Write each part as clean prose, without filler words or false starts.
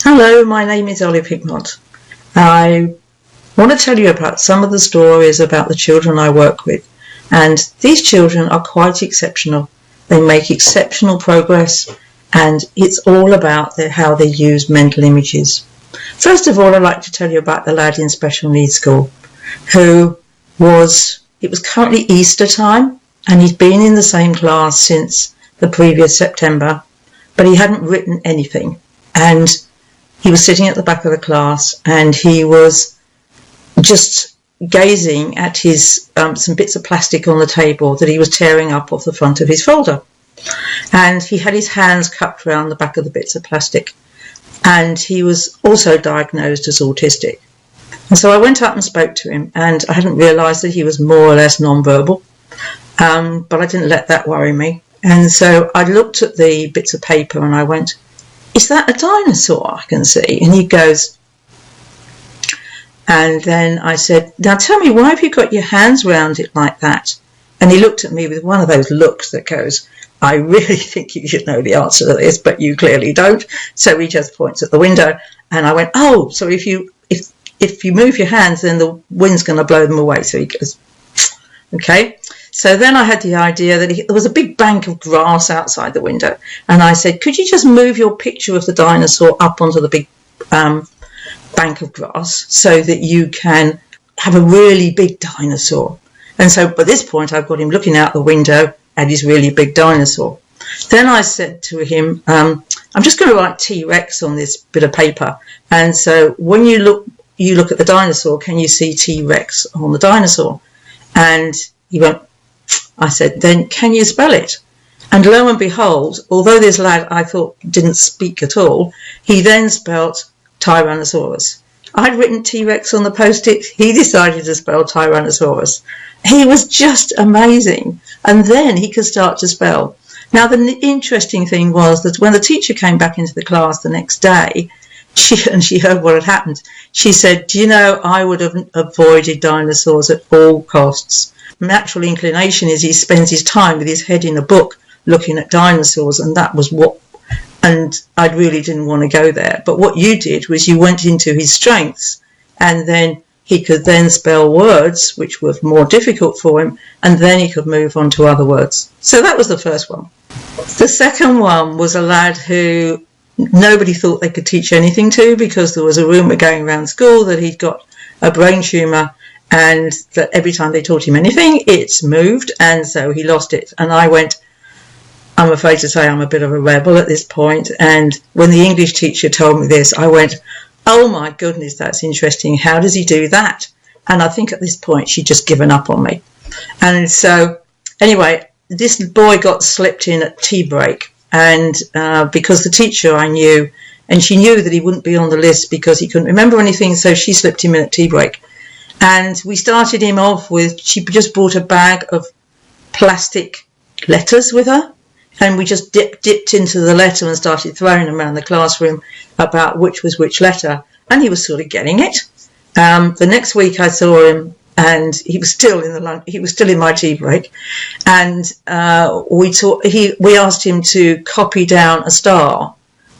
Hello, my name is Ollie Pigmont. I want to tell you about some of the stories about the children I work with, and these children are quite exceptional. They make exceptional progress, and it's all about how they use mental images. First of all, I'd like to tell you about the lad in special needs school it was currently Easter time, and he'd been in the same class since the previous September, but he hadn't written anything, and he was sitting at the back of the class and he was just gazing at his some bits of plastic on the table that he was tearing up off the front of his folder. And he had his hands cupped around the back of the bits of plastic. And he was also diagnosed as autistic. And so I went up and spoke to him, and I hadn't realised that he was more or less non-verbal, but I didn't let that worry me. And so I looked at the bits of paper and I went, "Is that a dinosaur I can see?" And he goes, and then I said, "Now tell me, why have you got your hands round it like that?" And he looked at me with one of those looks that goes, "I really think you should know the answer to this, but you clearly don't." So he just points at the window, and I went, "Oh, so if you move your hands, then the wind's going to blow them away." So he goes, "Okay." So then I had the idea that there was a big bank of grass outside the window. And I said, "Could you just move your picture of the dinosaur up onto the big bank of grass so that you can have a really big dinosaur?" And so by this point, I've got him looking out the window at his really big dinosaur. Then I said to him, "I'm just going to write T-Rex on this bit of paper. And so when you look at the dinosaur, can you see T-Rex on the dinosaur?" And he went, I said, "Then can you spell it?" And lo and behold, although this lad I thought didn't speak at all, he then spelt Tyrannosaurus. I'd written T-Rex on the post-it. He decided to spell Tyrannosaurus. He was just amazing. And then he could start to spell. Now, the interesting thing was that when the teacher came back into the class the next day, she heard what had happened. She said, "Do you know, I would have avoided dinosaurs at all costs. Natural inclination is he spends his time with his head in a book looking at dinosaurs, and I really didn't want to go there. But what you did was you went into his strengths, and then he could then spell words which were more difficult for him, and then he could move on to other words." So that was the first one. The second one was a lad who nobody thought they could teach anything to, because there was a rumour going around school that he'd got a brain tumour, and that every time they taught him anything, it's moved, and so he lost it. And I went, I'm afraid to say I'm a bit of a rebel at this point, and when the English teacher told me this, I went, "Oh my goodness, that's interesting. How does he do that?" And I think at this point she'd just given up on me. And so anyway, this boy got slipped in at tea break, and because the teacher I knew, and she knew that he wouldn't be on the list because he couldn't remember anything, so she slipped him in at tea break. And we started him off with, she just brought a bag of plastic letters with her, and we just dipped into the letter and started throwing them around the classroom about which was which letter, and he was sort of getting it. The next week I saw him, and he was still in my tea break, and we asked him to copy down a star.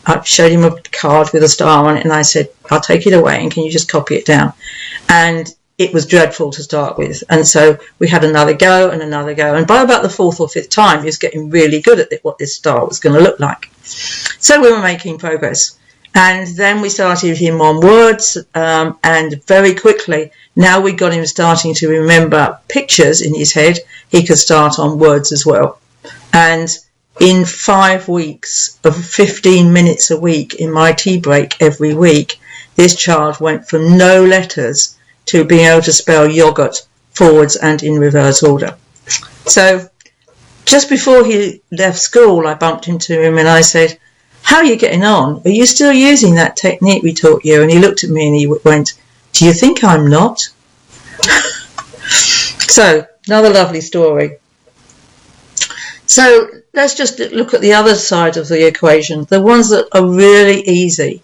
I showed him a card with a star on it, and I said, "I'll take it away, and can you just copy it down?" And it was dreadful to start with, and so we had another go, and by about the fourth or fifth time he was getting really good at what this star was going to look like. So we were making progress, and then we started him on words, and very quickly, now we got him starting to remember pictures in his head, he could start on words as well. And in 5 weeks of 15 minutes a week in my tea break every week, this child went from no letters to being able to spell yogurt forwards and in reverse order. So just before he left school, I bumped into him and I said, "How are you getting on? Are you still using that technique we taught you?" And he looked at me and he went, "Do you think I'm not?" So another lovely story. So let's just look at the other side of the equation, the ones that are really easy.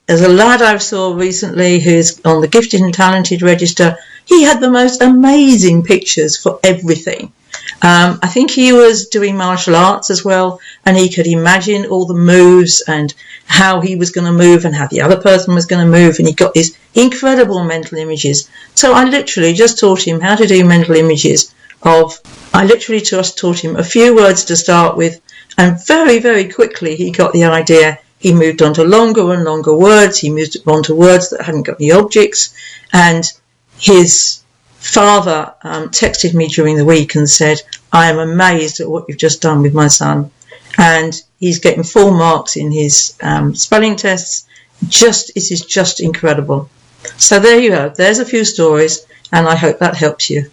There's a lad I saw recently who's on the Gifted and Talented register. He had the most amazing pictures for everything. I think he was doing martial arts as well, and he could imagine all the moves and how he was going to move and how the other person was going to move, and he got these incredible mental images. So I literally just taught him how to do mental images I literally just taught him a few words to start with, and very, very quickly he got the idea. He moved on to longer and longer words. He moved on to words that hadn't got any objects, and his father texted me during the week and said, I am amazed at what you've just done with my son, and he's getting full marks in his spelling tests. It is just incredible. So there you go. There's a few stories, and I hope that helps you.